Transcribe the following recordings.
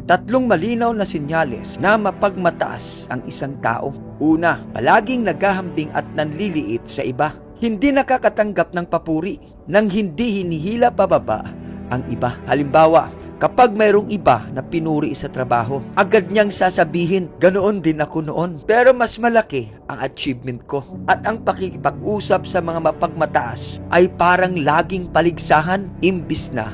Tatlong malinaw na senyales na mapagmataas ang isang tao. Una, palaging naghahambing at nanliliit sa iba. Hindi nakakatanggap ng papuri, nang hindi hinihila pababa ang iba. Halimbawa, kapag mayroong iba na pinuri sa trabaho, agad niyang sasabihin, ganoon din ako noon. Pero mas malaki ang achievement ko. At ang pakikipag-usap sa mga mapagmataas ay parang laging paligsahan imbis na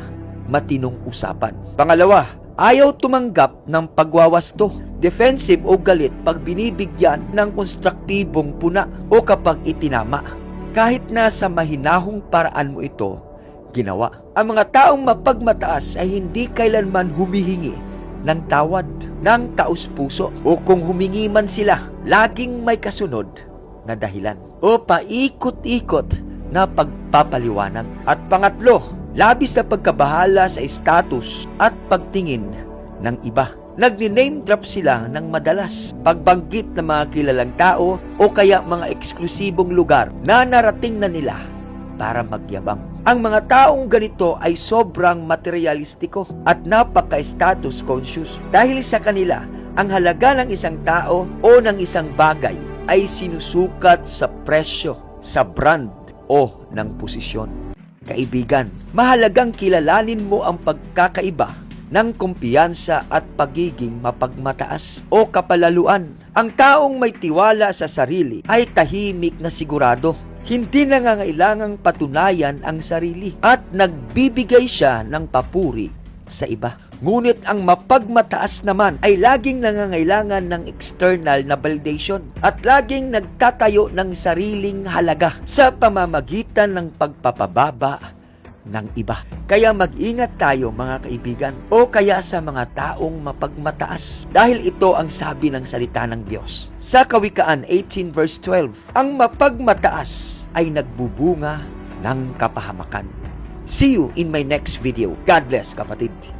matinong usapan. Pangalawa, ayaw tumanggap ng pagwawasto, defensive o galit pag binibigyan ng konstruktibong puna o kapag itinama. Kahit nasa mahinahong paraan mo ito ginawa. Ang mga taong mapagmataas ay hindi kailanman humihingi ng tawad, ng taus-puso, o kung humingi man sila, laging may kasunod na dahilan o paikot-ikot na pagpapaliwanag. At pangatlo, labis na pagkabahala sa status at pagtingin ng iba. Nagni-name drop sila ng madalas, pagbanggit ng mga kilalang tao o kaya mga eksklusibong lugar na narating na nila para magyabang. Ang mga taong ganito ay sobrang materialistiko at napaka-status conscious. Dahil sa kanila, ang halaga ng isang tao o ng isang bagay ay sinusukat sa presyo, sa brand o ng posisyon. Kaibigan, mahalagang kilalanin mo ang pagkakaiba ng kumpiyansa at pagiging mapagmataas o kapalaluan. Ang taong may tiwala sa sarili ay tahimik na sigurado. Hindi nangangailangang patunayan ang sarili at nagbibigay siya ng papuri sa iba. Ngunit ang mapagmataas naman ay laging nangangailangan ng external na validation at laging nagtatayo ng sariling halaga sa pamamagitan ng pagpapababa ng iba. Kaya mag-ingat tayo mga kaibigan o kaya sa mga taong mapagmataas dahil ito ang sabi ng salita ng Diyos. Sa Kawikaan 18 verse 12, ang mapagmataas ay nagbubunga ng kapahamakan. See you in my next video. God bless, kapatid.